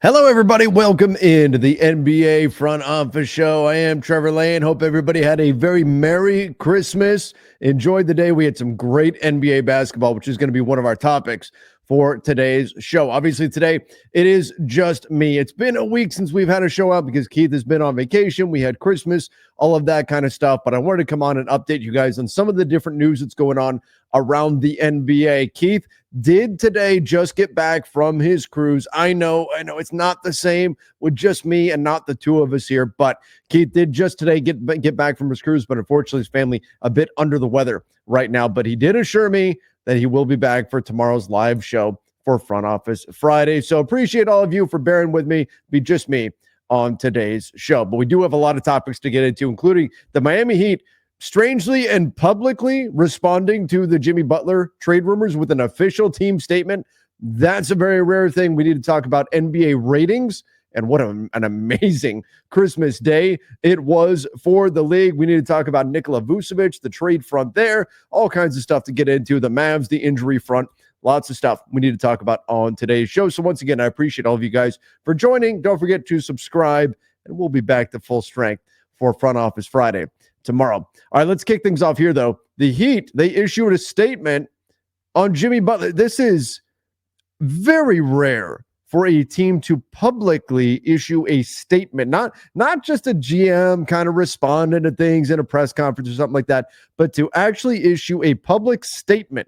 Hello, everybody. Welcome into the NBA Front Office Show. I am Trevor Lane. Hope everybody had a very Merry Christmas. Enjoyed the day. We had some great NBA basketball, which is going to be one of our topics for today's show. Obviously, today it is just me. It's been a week since we've had a show out because Keith has been on vacation. We had Christmas, all of that kind of stuff. But I wanted to come on and update you guys on some of the different news that's going on around the NBA. Keith did today just get back from his cruise. I know it's not the same with just me and not the two of us here, but Keith did just today get back from his cruise, but unfortunately his family a bit under the weather right now. But he did assure me that he will be back for tomorrow's live show for Front Office Friday. So appreciate all of you for bearing with me. Be just me on today's show. But we do have a lot of topics to get into, including the Miami Heat strangely and publicly responding to the Jimmy Butler trade rumors with an official team statement. That's a very rare thing. We need to talk about NBA ratings and what an amazing Christmas day it was for the league. We need to talk about Nikola Vucevic, the trade front there, all kinds of stuff to get into, the Mavs, the injury front, lots of stuff we need to talk about on today's show. So once again, I appreciate all of you guys for joining. Don't forget to subscribe, and we'll be back to full strength for Front Office Friday tomorrow. All right, let's kick things off here, though. The Heat, they issued a statement on Jimmy Butler. This is very rare for a team to publicly issue a statement, not just a GM kind of responding to things in a press conference or something like that, but to actually issue a public statement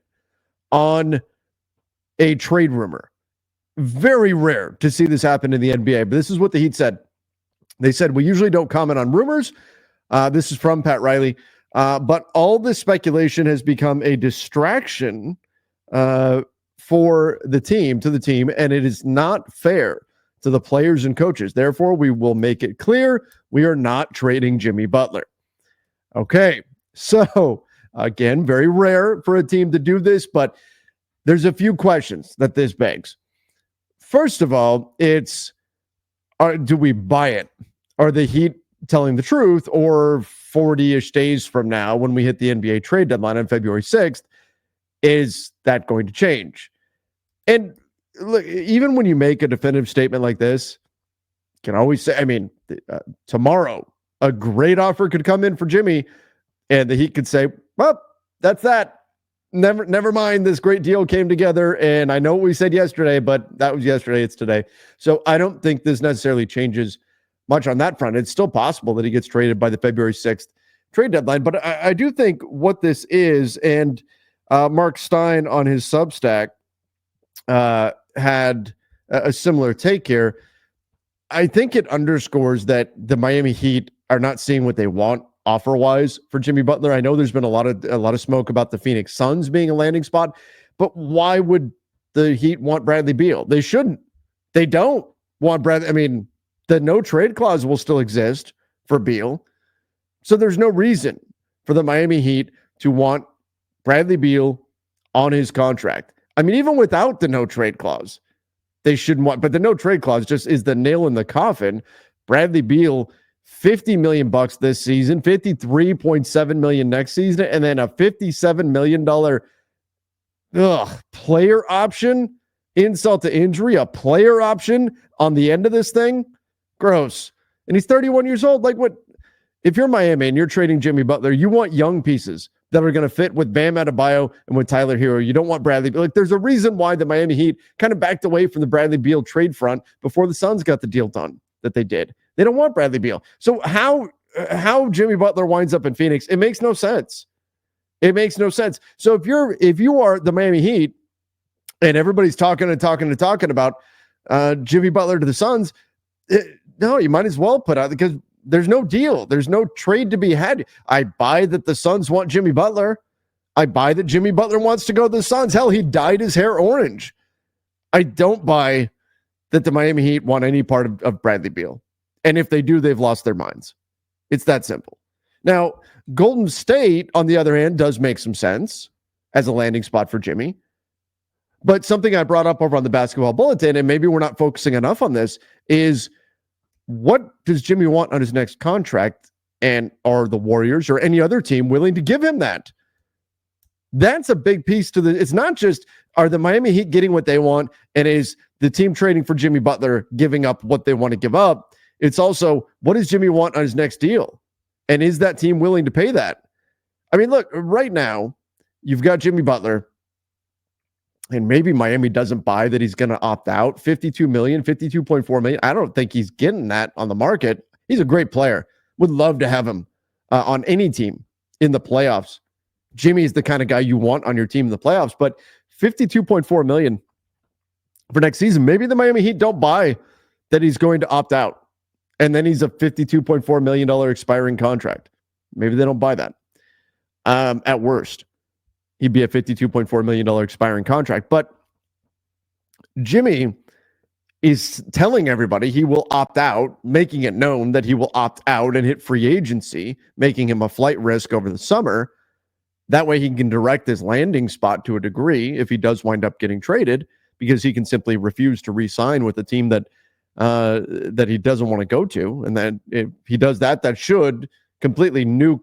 on a trade rumor. Very rare to see this happen in the NBA, but this is what the Heat said. They said, "We usually don't comment on rumors." This is from Pat Riley. But all this speculation has become a distraction for the team, and it is not fair to the players and coaches. Therefore, we will make it clear we are not trading Jimmy Butler. Okay, so again, very rare for a team to do this, but there's a few questions that this begs. First of all, do we buy it? Are the Heat telling the truth, or 40-ish days from now when we hit the NBA trade deadline on February 6th, is that going to change? And look, even when you make a definitive statement like this, you can always say, tomorrow, a great offer could come in for Jimmy, and the Heat could say, well, that's that. Never mind, this great deal came together, and I know what we said yesterday, but that was yesterday, it's today. So I don't think this necessarily changes much on that front. It's still possible that he gets traded by the February 6th trade deadline. But I do think what this is, and Mark Stein on his Substack had a similar take here. I think it underscores that the Miami Heat are not seeing what they want offer-wise for Jimmy Butler. I know there's been a lot of smoke about the Phoenix Suns being a landing spot, but why would the Heat want Bradley Beal? They shouldn't. They don't want Bradley. The no trade clause will still exist for Beal. So there's no reason for the Miami Heat to want Bradley Beal on his contract. Even without the no trade clause, they shouldn't want, but the no trade clause just is the nail in the coffin. Bradley Beal, $50 million this season, $53.7 million next season, and then a $57 million player option, insult to injury, a player option on the end of this thing. Gross. And he's 31 years old. Like, what? If you're Miami and you're trading Jimmy Butler, you want young pieces that are going to fit with Bam Adebayo and with Tyler Hero. You don't want Bradley. Like, there's a reason why the Miami Heat kind of backed away from the Bradley Beal trade front before the Suns got the deal done that they did. They don't want Bradley Beal. So how Jimmy Butler winds up in Phoenix, it makes no sense. It makes no sense. So if you are the Miami Heat and everybody's talking about Jimmy Butler to the Suns, no, you might as well put out, because there's no deal. There's no trade to be had. I buy that the Suns want Jimmy Butler. I buy that Jimmy Butler wants to go to the Suns. Hell, he dyed his hair orange. I don't buy that the Miami Heat want any part of Bradley Beal. And if they do, they've lost their minds. It's that simple. Now, Golden State, on the other hand, does make some sense as a landing spot for Jimmy. But something I brought up over on the Basketball Bulletin, and maybe we're not focusing enough on this, is what does Jimmy want on his next contract, and are the Warriors or any other team willing to give him that? That's a big piece to it's not just are the Miami Heat getting what they want and is the team trading for Jimmy Butler giving up what they want to give up. It's also what does Jimmy want on his next deal? And is that team willing to pay that? I mean, look, right now, you've got Jimmy Butler, and maybe Miami doesn't buy that he's going to opt out. 52 million, 52.4 million. I don't think he's getting that on the market. He's a great player. Would love to have him on any team in the playoffs. Jimmy's the kind of guy you want on your team in the playoffs, but 52.4 million for next season. Maybe the Miami Heat don't buy that he's going to opt out. And then he's a $52.4 million expiring contract. Maybe they don't buy that. At worst, he'd be a $52.4 million expiring contract. But Jimmy is telling everybody he will opt out, making it known that he will opt out and hit free agency, making him a flight risk over the summer. That way he can direct his landing spot to a degree if he does wind up getting traded, because he can simply refuse to re-sign with a team that he doesn't want to go to. And then if he does that, that should completely nuke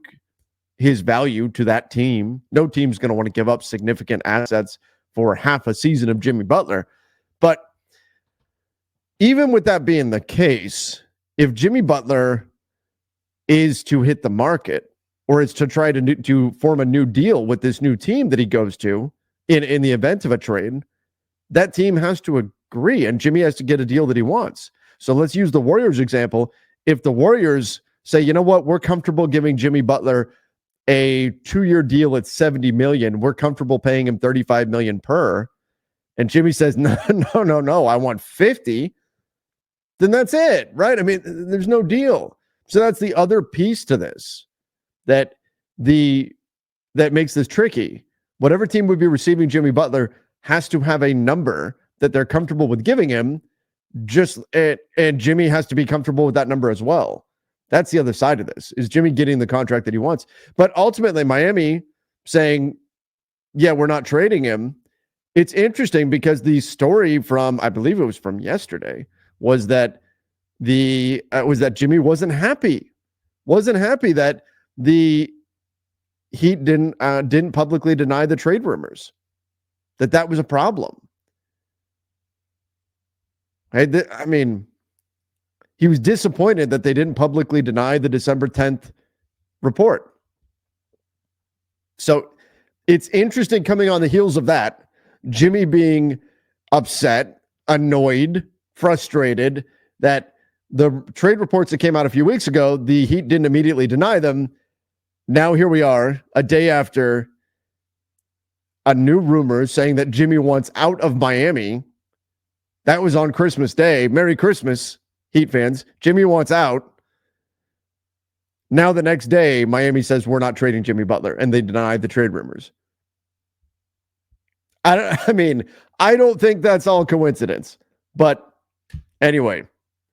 his value to that team. No team's going to want to give up significant assets for half a season of Jimmy Butler. But even with that being the case, if Jimmy Butler is to hit the market or is to try to form a new deal with this new team that he goes to in the event of a trade, that team has to agree, and Jimmy has to get a deal that he wants. So let's use the Warriors example. If the Warriors say, you know what, we're comfortable giving Jimmy Butler a 2-year deal at $70 million, we're comfortable paying him $35 million per, and Jimmy says, no, I want 50, then that's it, right? I mean, there's no deal. So that's the other piece to this that makes this tricky. Whatever team would be receiving Jimmy Butler has to have a number that they're comfortable with giving him, and Jimmy has to be comfortable with that number as well. That's the other side of this, is Jimmy getting the contract that he wants. But ultimately, Miami saying, yeah, we're not trading him. It's interesting because the story from, I believe it was from yesterday, was that Jimmy wasn't happy that the Heat didn't publicly deny the trade rumors, that was a problem. I mean, he was disappointed that they didn't publicly deny the December 10th report. So it's interesting coming on the heels of that, Jimmy being upset, annoyed, frustrated that the trade reports that came out a few weeks ago, the Heat didn't immediately deny them. Now here we are, a day after a new rumor saying that Jimmy wants out of Miami. That was on Christmas Day. Merry Christmas, Heat fans. Jimmy wants out. Now the next day, Miami says we're not trading Jimmy Butler, and they denied the trade rumors. I don't think that's all coincidence. But anyway,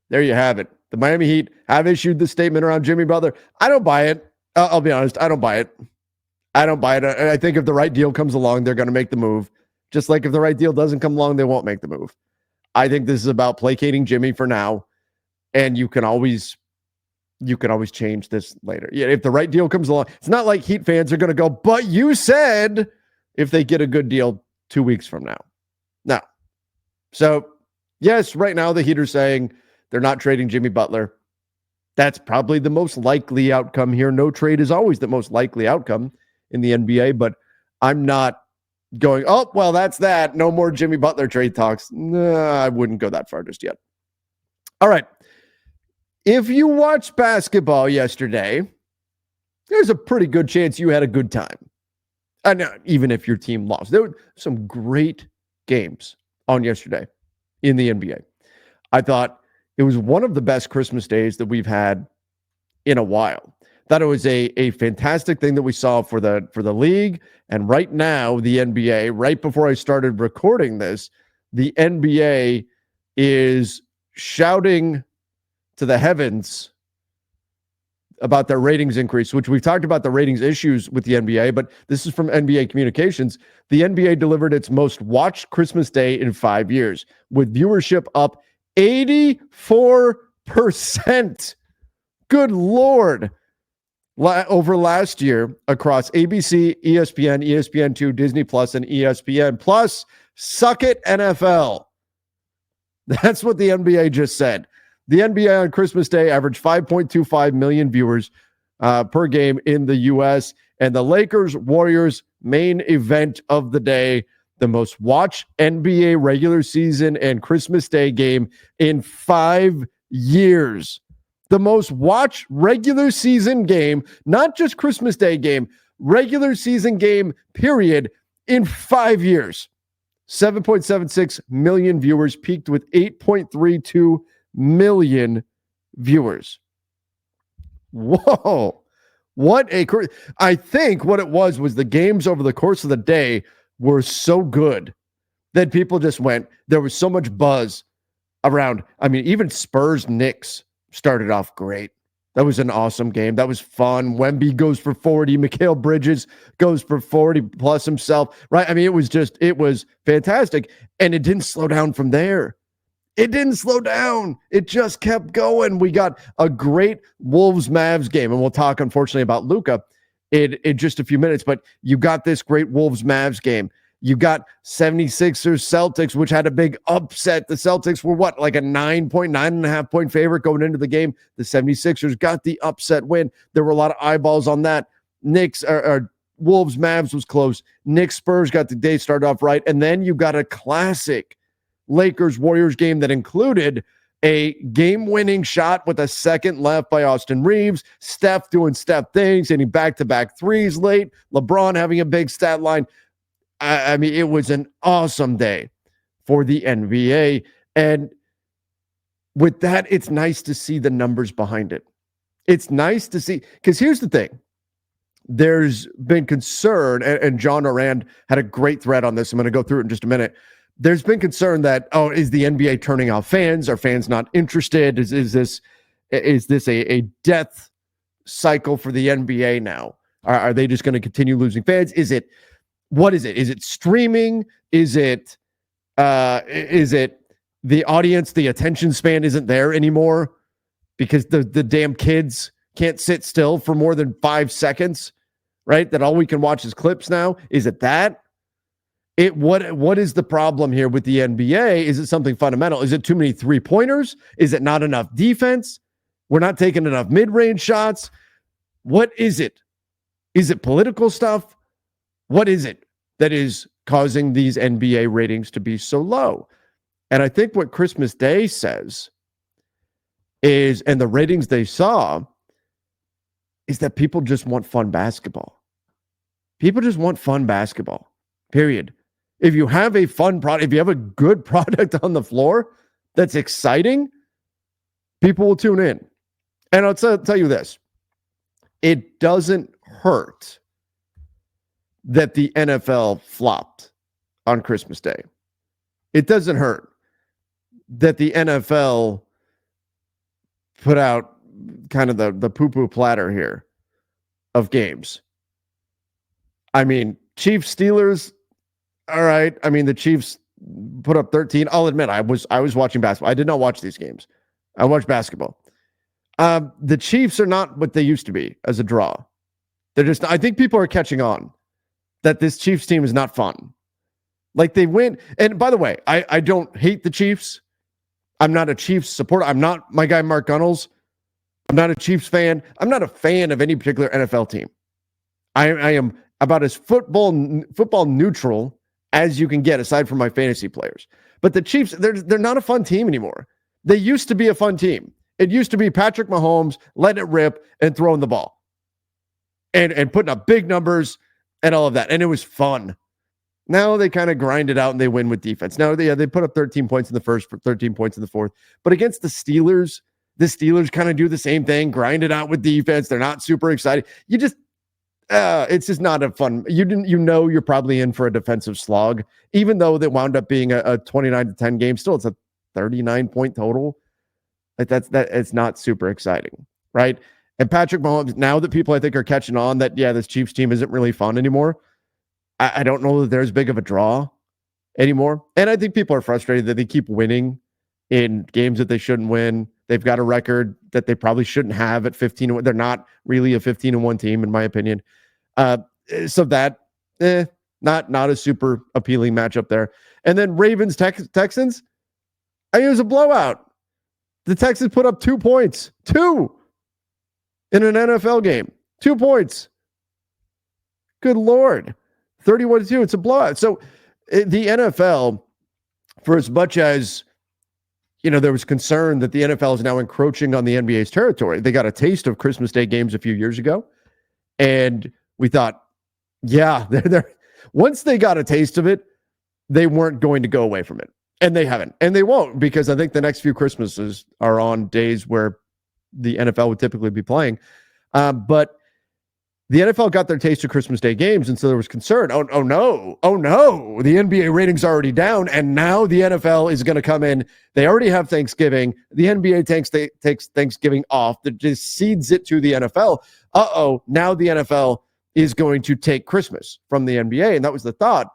there you have it. The Miami Heat have issued the statement around Jimmy Butler. I don't buy it. I'll be honest. I don't buy it. I think if the right deal comes along, they're going to make the move. Just like if the right deal doesn't come along, they won't make the move. I think this is about placating Jimmy for now, and you can always change this later. Yeah, if the right deal comes along, it's not like Heat fans are going to go, but you said, if they get a good deal 2 weeks from now. No. So, yes, right now the Heat are saying they're not trading Jimmy Butler. That's probably the most likely outcome here. No trade is always the most likely outcome in the NBA, but I'm not going, oh, well, that's that. No more Jimmy Butler trade talks. No, I wouldn't go that far just yet. All right. If you watched basketball yesterday, there's a pretty good chance you had a good time. And even if your team lost, there were some great games on yesterday in the NBA. I thought it was one of the best Christmas days that we've had in a while. Thought it was a fantastic thing that we saw for the league. And right now, the NBA, right before I started recording this, the NBA is shouting to the heavens about their ratings increase, which we've talked about the ratings issues with the NBA, but this is from NBA Communications. The NBA delivered its most watched Christmas Day in 5 years, with viewership up 84%. Good Lord. over last year across ABC, ESPN, ESPN2, Disney Plus, and ESPN Plus. Suck it, NFL. That's what the NBA just said. The NBA on Christmas Day averaged 5.25 million viewers per game in the U.S. And the Lakers-Warriors main event of the day, the most watched NBA regular season and Christmas Day game in 5 years. The most watched regular season game, not just Christmas Day game, regular season game, period, in 5 years. 7.76 million viewers, peaked with 8.32 million viewers. Whoa. I think what it was the games over the course of the day were so good that people just went, there was so much buzz around. I mean, even Spurs-Knicks started off great. That was an awesome game. That was fun. Wemby goes for 40. Mikal Bridges goes for 40 plus himself, right? I mean, it was fantastic. And it didn't slow down from there. It didn't slow down. It just kept going. We got a great Wolves-Mavs game, and we'll talk, unfortunately, about Luka in just a few minutes, but you got this great Wolves-Mavs game. You got 76ers-Celtics, which had a big upset. The Celtics were like a 9.5 point favorite going into the game. The 76ers got the upset win. There were a lot of eyeballs on that. Wolves-Mavs was close. Knicks-Spurs got the day started off right, and then you got a classic Lakers-Warriors game that included a game-winning shot with a second left by Austin Reeves, Steph doing Steph things, hitting back-to-back threes late, LeBron having a big stat line. I mean, it was an awesome day for the NBA. And with that, it's nice to see the numbers behind it. It's nice to see, because here's the thing. There's been concern, and John Orand had a great thread on this. I'm going to go through it in just a minute. There's been concern that, is the NBA turning off fans? Are fans not interested? Is this a death cycle for the NBA now? Are they just going to continue losing fans? What is it? Is it streaming? Is it the audience, the attention span isn't there anymore because the damn kids can't sit still for more than 5 seconds, right? That all we can watch is clips now. Is it that? What is the problem here with the NBA? Is it something fundamental? Is it too many three-pointers? Is it not enough defense? We're not taking enough mid-range shots. What is it? Is it political stuff? What is it that is causing these NBA ratings to be so low? And I think what Christmas Day says is, and the ratings they saw, is that people just want fun basketball. People just want fun basketball, period. If you have a fun product, if you have a good product on the floor that's exciting, people will tune in. And I'll tell you this. It doesn't hurt that the NFL flopped on Christmas Day. It doesn't hurt that the NFL put out kind of the poo-poo platter here of games. I mean, Chiefs, Steelers, all right. I mean, the Chiefs put up 13. I'll admit, I was watching basketball. I did not watch these games. I watched basketball. The Chiefs are not what they used to be as a draw. They're just, I think people are catching on that this Chiefs team is not fun. Like, they win. And by the way, I don't hate the Chiefs. I'm not a Chiefs supporter. I'm not my guy, Mark Gunnels. I'm not a Chiefs fan. I'm not a fan of any particular NFL team. I am about as football neutral as you can get, aside from my fantasy players. But the Chiefs, they're not a fun team anymore. They used to be a fun team. It used to be Patrick Mahomes letting it rip and throwing the ball and putting up big numbers and all of that. And it was fun. Now they kind of grind it out and they win with defense. Now they put up 13 points in the first, 13 points in the fourth. But against the Steelers kind of do the same thing, grind it out with defense. They're not super excited. It's just not a fun. You're probably in for a defensive slog, even though that wound up being a 29-10 game. Still, it's a 39-point total. Like it's not super exciting, right? And Patrick Mahomes, now that people I think are catching on that, this Chiefs team isn't really fun anymore. I don't know that there's big of a draw anymore. And I think people are frustrated that they keep winning in games that they shouldn't win. They've got a record that they probably shouldn't have at 15. They're not really a 15-1 team, in my opinion. So that, not a super appealing matchup there. And then Ravens, Texans, I mean, it was a blowout. The Texans put up 2 points. 2 in an NFL game. 2 points. Good Lord. 31-2. It's a blowout. So the NFL, for as much as, there was concern that the NFL is now encroaching on the NBA's territory. They got a taste of Christmas Day games a few years ago. And we thought, yeah, once they got a taste of it, they weren't going to go away from it. And they haven't. And they won't, because I think the next few Christmases are on days where the NFL would typically be playing. But the NFL got their taste of Christmas Day games, and so there was concern. Oh no, the NBA ratings are already down, and now the NFL is going to come in. They already have Thanksgiving. The NBA takes Thanksgiving off. That just seeds it to the NFL. Now the NFL is going to take Christmas from the NBA, and that was the thought.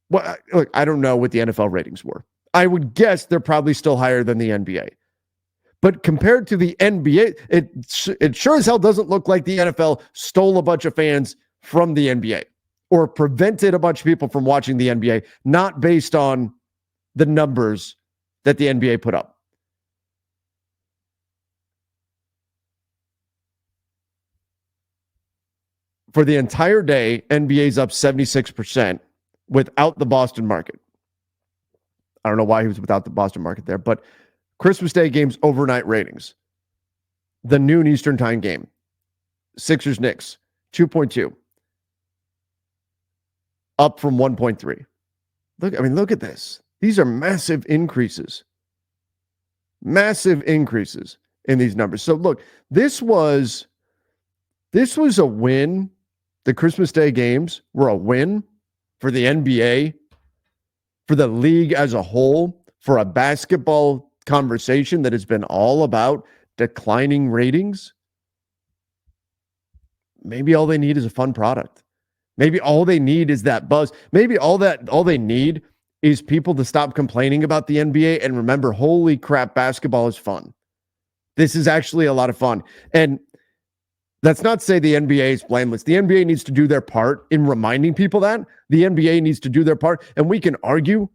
Well, look, I don't know what the NFL ratings were. I would guess they're probably still higher than the NBA. But compared to the NBA, it sure as hell doesn't look like the NFL stole a bunch of fans from the NBA or prevented a bunch of people from watching the NBA, not based on the numbers that the NBA put up. For the entire day, NBA's up 76% without the Boston market. I don't know why he was without the Boston market there, but Christmas Day games overnight ratings. The noon Eastern time game. Sixers Knicks, 2.2. Up from 1.3. Look at this. These are massive increases. Massive increases in these numbers. So look, this was a win. The Christmas Day games were a win for the NBA, for the league as a whole, for a basketball conversation that has been all about declining ratings. Maybe all they need is a fun product. Maybe all they need is that buzz. Maybe all they need is people to stop complaining about the NBA and remember, holy crap, basketball is fun. This is actually a lot of fun. And that's not to say the NBA is blameless. The NBA needs to do their part in reminding people that. The NBA needs to do their part. And we can argue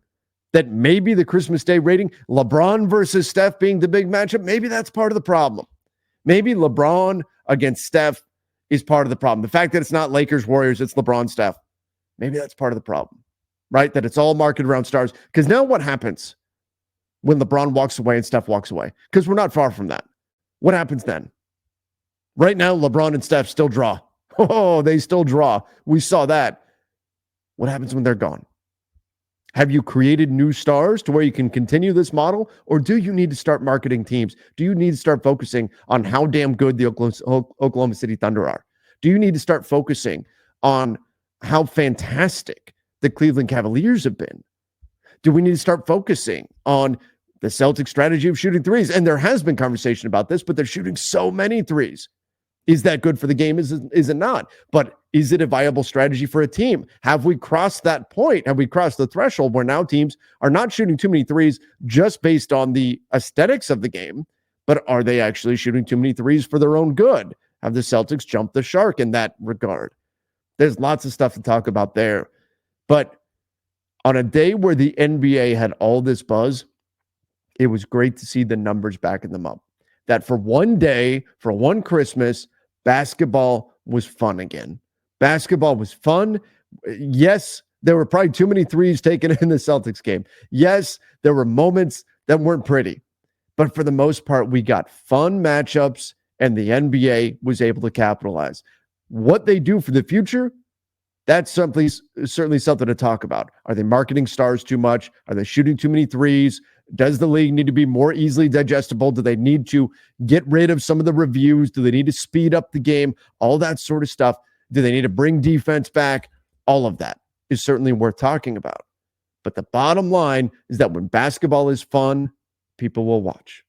that maybe the Christmas Day rating, LeBron versus Steph being the big matchup, maybe that's part of the problem. Maybe LeBron against Steph is part of the problem. The fact that it's not Lakers, Warriors, it's LeBron, Steph. Maybe that's part of the problem, right? That it's all marketed around stars. Because now what happens when LeBron walks away and Steph walks away? Because we're not far from that. What happens then? Right now, LeBron and Steph still draw. Oh, they still draw. We saw that. What happens when they're gone? Have you created new stars to where you can continue this model? Or do you need to start marketing teams? Do you need to start focusing on how damn good the Oklahoma City Thunder are? Do you need to start focusing on how fantastic the Cleveland Cavaliers have been? Do we need to start focusing on the Celtics strategy of shooting threes? And there has been conversation about this, but they're shooting so many threes. Is that good for the game? Is it not? But is it a viable strategy for a team? Have we crossed that point? Have we crossed the threshold where now teams are not shooting too many threes just based on the aesthetics of the game, but are they actually shooting too many threes for their own good? Have the Celtics jumped the shark in that regard? There's lots of stuff to talk about there. But on a day where the NBA had all this buzz, it was great to see the numbers backing them up. That for one day, for one Christmas, basketball was fun again. Basketball was fun. Yes, there were probably too many threes taken in the Celtics game. Yes, there were moments that weren't pretty. But for the most part, we got fun matchups, and the NBA was able to capitalize. What they do for the future, that's certainly something to talk about. Are they marketing stars too much? Are they shooting too many threes? Does the league need to be more easily digestible? Do they need to get rid of some of the reviews? Do they need to speed up the game? All that sort of stuff. Do they need to bring defense back? All of that is certainly worth talking about. But the bottom line is that when basketball is fun, people will watch.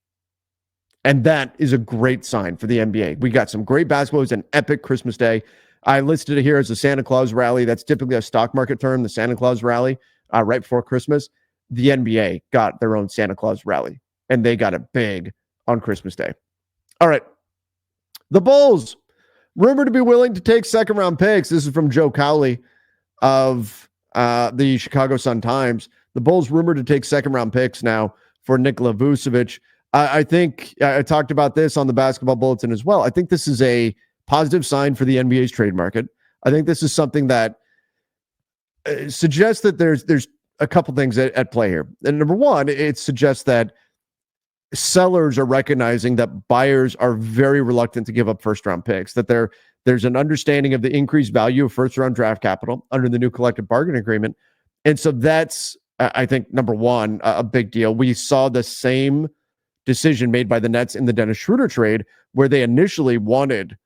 And that is a great sign for the NBA. We got some great basketball. It was an epic Christmas Day. I listed it here as a Santa Claus rally. That's typically a stock market term, the Santa Claus rally, right before Christmas. The NBA got their own Santa Claus rally and they got it big on Christmas Day. All right. The Bulls, rumored to be willing to take second-round picks. This is from Joe Cowley of the Chicago Sun-Times. The Bulls rumored to take second-round picks now for Nikola Vucevic. I think I talked about this on the Basketball Bulletin as well. I think this is a positive sign for the NBA's trade market. I think this is something that suggests that there's a couple things at play here. And number one, it suggests that sellers are recognizing that buyers are very reluctant to give up first-round picks, that there's an understanding of the increased value of first-round draft capital under the new collective bargaining agreement. And so that's, I think, number one, a big deal. We saw the same decision made by the Nets in the Dennis Schroeder trade, where they initially wanted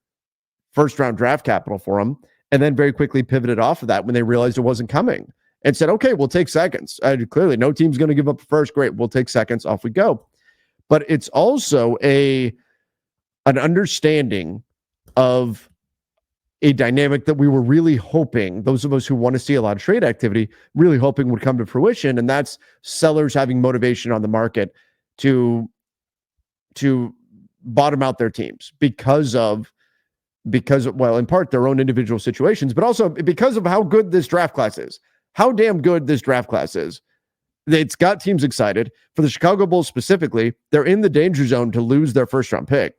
first-round draft capital for him, and then very quickly pivoted off of that when they realized it wasn't coming and said, okay, we'll take seconds. Clearly, no team's going to give up first. Great, we'll take seconds. Off we go. But it's also an understanding of a dynamic that we were really hoping, those of us who want to see a lot of trade activity, really hoping would come to fruition, and that's sellers having motivation on the market to bottom out their teams because of, well, in part their own individual situations, but also because of how good this draft class is, how damn good this draft class is. It's got teams excited. For the Chicago Bulls specifically, they're in the danger zone to lose their first-round pick.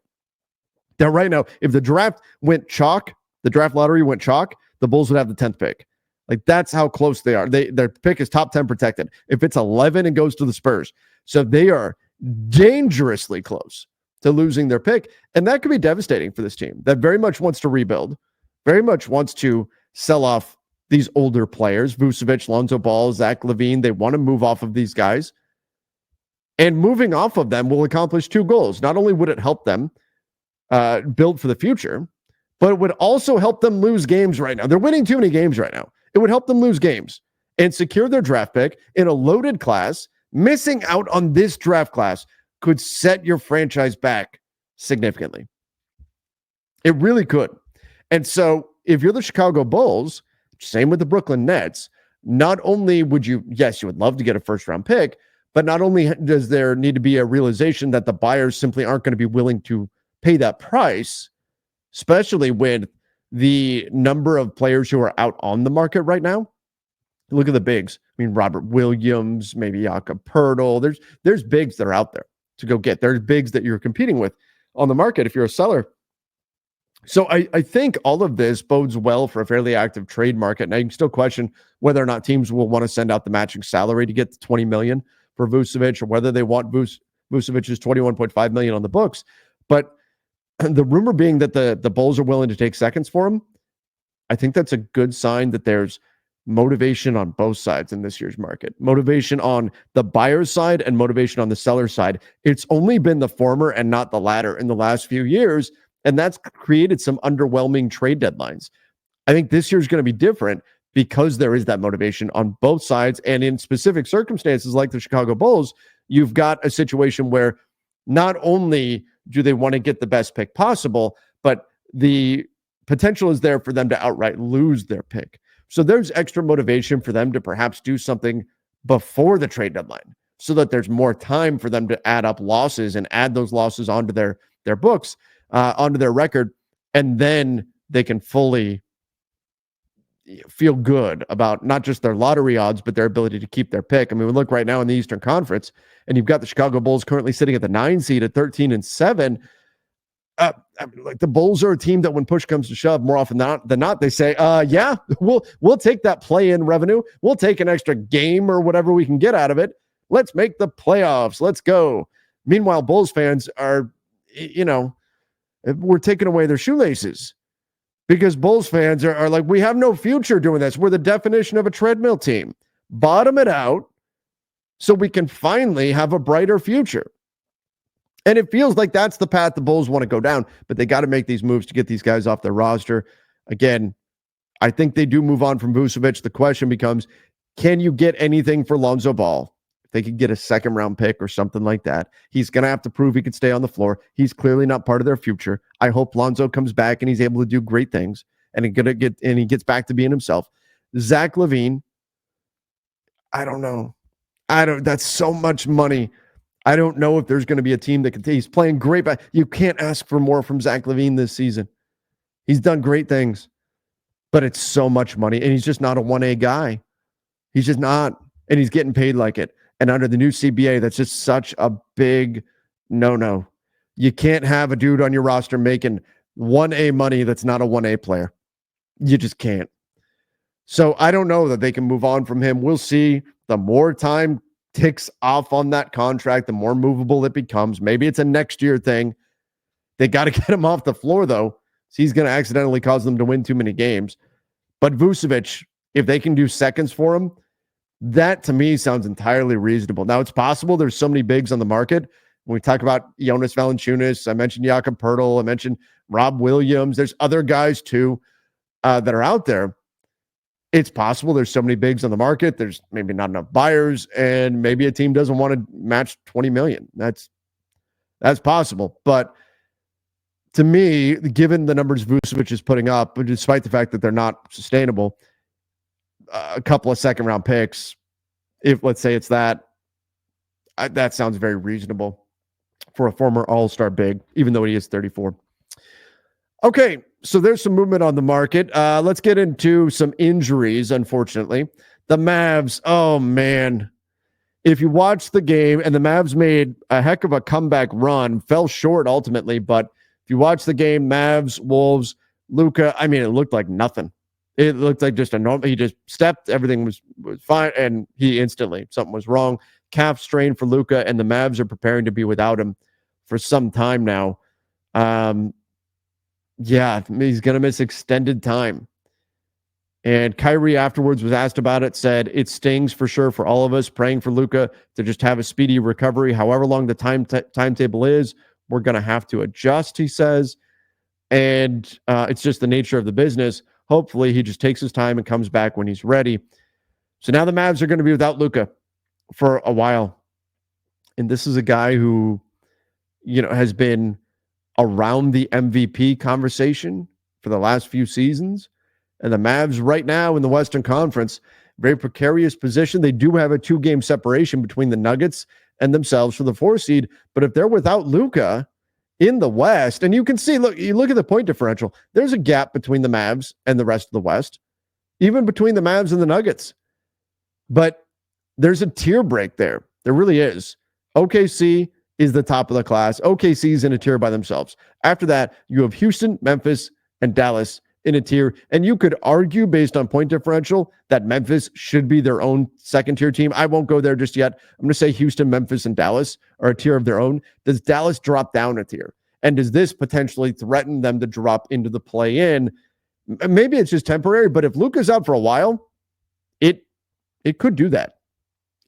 Now, right now, if the draft went chalk, the draft lottery went chalk, the Bulls would have the 10th pick. Like, that's how close they are. Their pick is top 10 protected. If it's 11, it goes to the Spurs. So they are dangerously close to losing their pick. And that could be devastating for this team that very much wants to rebuild, very much wants to sell off these older players, Vucevic, Lonzo Ball, Zach LaVine. They want to move off of these guys. And moving off of them will accomplish two goals. Not only would it help them build for the future, but it would also help them lose games right now. They're winning too many games right now. It would help them lose games and secure their draft pick in a loaded class. Missing out on this draft class could set your franchise back significantly. It really could. And so if you're the Chicago Bulls, same with the Brooklyn Nets, not only would you, yes, you would love to get a first-round pick, but not only does there need to be a realization that the buyers simply aren't going to be willing to pay that price, especially with the number of players who are out on the market right now. Look at the bigs. I mean, Robert Williams, maybe Jakob Poeltl. There's bigs that are out there to go get. There's bigs that you're competing with on the market if you're a seller. So I think all of this bodes well for a fairly active trade market. Now, you can still question whether or not teams will want to send out the matching salary to get the $20 million for Vucevic, or whether they want Vucevic's $21.5 million on the books. But the rumor being that the Bulls are willing to take seconds for him, I think that's a good sign that there's motivation on both sides in this year's market. Motivation on the buyer's side and motivation on the seller's side. It's only been the former and not the latter in the last few years, and that's created some underwhelming trade deadlines. I think this year's going to be different because there is that motivation on both sides, and in specific circumstances like the Chicago Bulls, you've got a situation where not only do they want to get the best pick possible, but the potential is there for them to outright lose their pick. So there's extra motivation for them to perhaps do something before the trade deadline so that there's more time for them to add up losses and add those losses onto their books, onto their record, and then they can fully feel good about not just their lottery odds, but their ability to keep their pick. I mean, we look right now in the Eastern Conference, and you've got the Chicago Bulls currently sitting at the 9 seed at 13-7. Like, the Bulls are a team that when push comes to shove, more often than not, they say, yeah, we'll take that play-in revenue. We'll take an extra game or whatever we can get out of it. Let's make the playoffs. Let's go. Meanwhile, Bulls fans are, we're taking away their shoelaces because Bulls fans are like, we have no future doing this. We're the definition of a treadmill team. Bottom it out so we can finally have a brighter future. And it feels like that's the path the Bulls want to go down, but they got to make these moves to get these guys off their roster. Again, I think they do move on from Vucevic. The question becomes, can you get anything for Lonzo Ball? If they could get a second-round pick or something like that, he's going to have to prove he could stay on the floor. He's clearly not part of their future. I hope Lonzo comes back and he's able to do great things, and he gets back to being himself. Zach LaVine, I don't know. That's so much money I don't know if there's going to be a team that can. He's playing great, but you can't ask for more from Zach LaVine this season. He's done great things, but it's so much money, and he's just not a 1A guy. He's just not, and he's getting paid like it. And under the new CBA, that's just such a big no-no. You can't have a dude on your roster making 1A money that's not a 1A player. You just can't. So I don't know that they can move on from him. We'll see. The more time ticks off on that contract, the more movable it becomes. Maybe it's a next year thing. They got to get him off the floor, though. So he's going to accidentally cause them to win too many games. But Vucevic, if they can do seconds for him, that to me sounds entirely reasonable. Now, it's possible there's so many bigs on the market. When we talk about Jonas Valanciunas, I mentioned Jakob Poeltl, I mentioned Rob Williams. There's other guys, too, that are out there. It's possible there's so many bigs on the market. There's maybe not enough buyers, and maybe a team doesn't want to match $20 million. That's possible. But to me, given the numbers Vucevic is putting up, despite the fact that they're not sustainable, a couple of second-round picks, if let's say it's that sounds very reasonable for a former all-star big, even though he is 34. Okay, so there's some movement on the market. Let's get into some injuries, unfortunately. The Mavs, oh, man. If you watch the game, and the Mavs made a heck of a comeback run, fell short ultimately, but if you watch the game, Mavs, Wolves, Luka, I mean, it looked like nothing. It looked like just a normal, he just stepped, everything was fine, and he instantly, something was wrong. Calf strain for Luka, and the Mavs are preparing to be without him for some time now. Yeah, he's going to miss extended time. And Kyrie afterwards was asked about it, said, it stings for sure for all of us, praying for Luka to just have a speedy recovery. However long the timetable is, we're going to have to adjust, he says. And it's just the nature of the business. Hopefully he just takes his time and comes back when he's ready. So now the Mavs are going to be without Luka for a while. And this is a guy who, has been around the MVP conversation for the last few seasons. And the Mavs right now in the Western Conference, very precarious position. They do have a 2-game separation between the Nuggets and themselves for the 4 seed. But if they're without Luka in the West, and you can see, you look at the point differential, there's a gap between the Mavs and the rest of the West, even between the Mavs and the Nuggets. But there's a tier break there. There really is. OKC is the top of the class. OKC is in a tier by themselves. After that, you have Houston, Memphis, and Dallas in a tier. And you could argue based on point differential that Memphis should be their own second-tier team. I won't go there just yet. I'm going to say Houston, Memphis, and Dallas are a tier of their own. Does Dallas drop down a tier? And does this potentially threaten them to drop into the play-in? Maybe it's just temporary, but if Luka's out for a while, it could do that.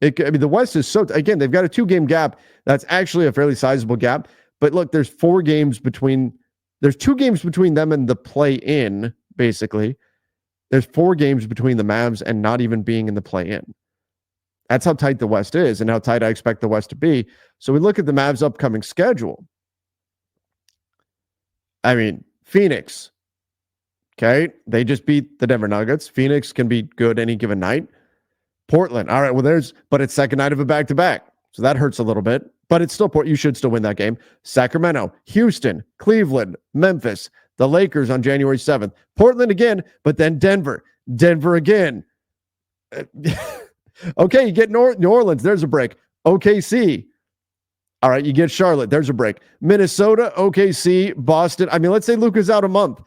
The West is so, again, they've got a 2-game gap. That's actually a fairly sizable gap. But look, there's 2 games between them and the play-in, basically. There's 4 games between the Mavs and not even being in the play-in. That's how tight the West is and how tight I expect the West to be. So we look at the Mavs' upcoming schedule. I mean, Phoenix. Okay, they just beat the Denver Nuggets. Phoenix can be good any given night. Portland. All right, well, but it's second night of a back-to-back. So that hurts a little bit, but it's still, you should still win that game. Sacramento, Houston, Cleveland, Memphis, the Lakers on January 7th, Portland again, but then Denver again. Okay, you get New Orleans. There's a break. OKC. All right, you get Charlotte. There's a break. Minnesota, OKC, Boston. I mean, let's say Luka's out a month.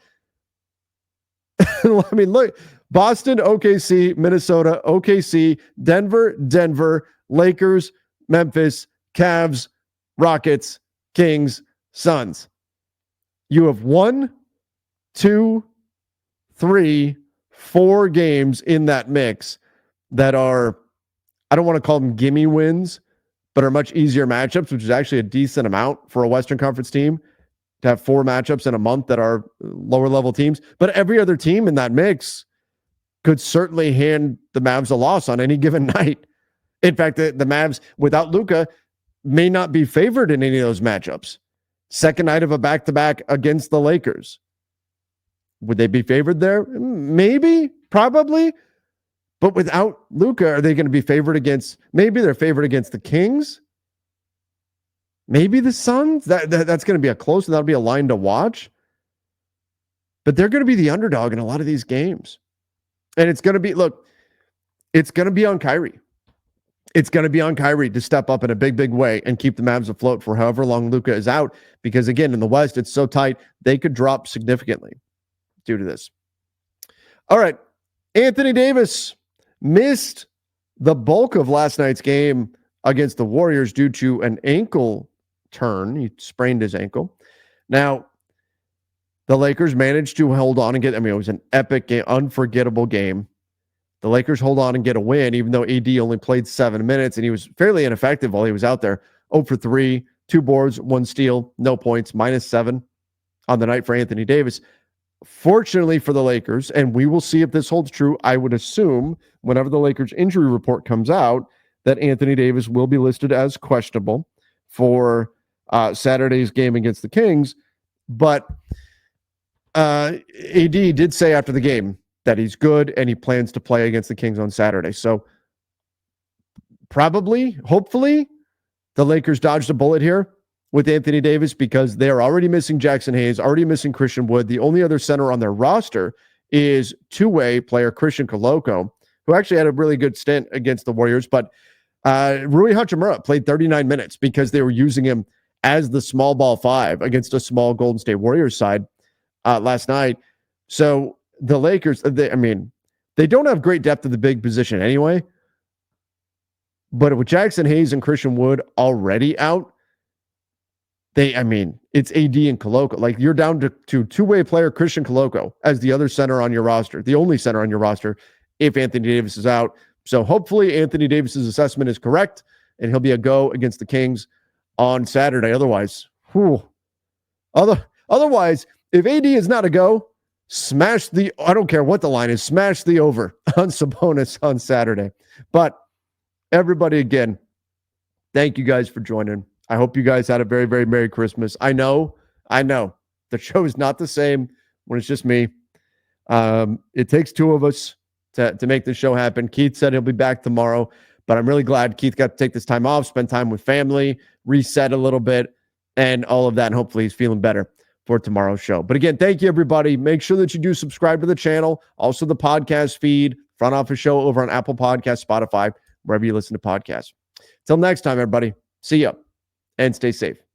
I mean, look, Boston, OKC, Minnesota, OKC, Denver, Lakers, Memphis, Cavs, Rockets, Kings, Suns. You have 1, 2, 3, 4 games in that mix that are, I don't want to call them gimme wins, but are much easier matchups, which is actually a decent amount for a Western Conference team to have 4 matchups in a month that are lower level teams. But every other team in that mix could certainly hand the Mavs a loss on any given night. In fact, the Mavs without Luka may not be favored in any of those matchups. Second night of a back-to-back against the Lakers. Would they be favored there? Maybe, probably. But without Luka, are they going to be favored against, maybe they're favored against the Kings? Maybe the Suns. That's going to be a close, and that'll be a line to watch. But they're going to be the underdog in a lot of these games. And it's going to be, look, it's going to be on Kyrie. It's going to be on Kyrie to step up in a big, big way and keep the Mavs afloat for however long Luka is out. Because, again, in the West, it's so tight, they could drop significantly due to this. All right. Anthony Davis missed the bulk of last night's game against the Warriors due to an ankle turn. He sprained his ankle. Now, the Lakers managed to hold on and get, it was an epic game, unforgettable game. The Lakers hold on and get a win, even though AD only played 7 minutes, and he was fairly ineffective while he was out there. 0 for 3, 2 boards, 1 steal, no points, -7 on the night for Anthony Davis. Fortunately for the Lakers, and we will see if this holds true, I would assume whenever the Lakers injury report comes out that Anthony Davis will be listed as questionable for Saturday's game against the Kings. But AD did say after the game that he's good and he plans to play against the Kings on Saturday. So probably, hopefully, the Lakers dodged a bullet here with Anthony Davis because they're already missing Jackson Hayes, already missing Christian Wood. The only other center on their roster is two-way player Christian Coloco, who actually had a really good stint against the Warriors. But Rui Hachimura played 39 minutes because they were using him as the small ball 5 against a small Golden State Warriors side last night. So the Lakers, they don't have great depth at the big position anyway. But with Jackson Hayes and Christian Wood already out, it's AD and Coloco. Like, you're down to two-way player Christian Coloco as the other center on your roster, the only center on your roster if Anthony Davis is out. So hopefully Anthony Davis's assessment is correct and he'll be a go against the Kings on Saturday. Otherwise, if AD is not a go, I don't care what the line is, smash the over on Sabonis on Saturday. But everybody, again, thank you guys for joining. I hope you guys had a very, very Merry Christmas. I know. The show is not the same when it's just me. It takes two of us to make the show happen. Keith said he'll be back tomorrow, but I'm really glad Keith got to take this time off, spend time with family, reset a little bit, and all of that. And hopefully he's feeling better for tomorrow's show. But again, thank you, everybody. Make sure that you do subscribe to the channel. Also, the podcast feed, Front Office Show over on Apple Podcasts, Spotify, wherever you listen to podcasts. Till next time, everybody. See ya. And stay safe.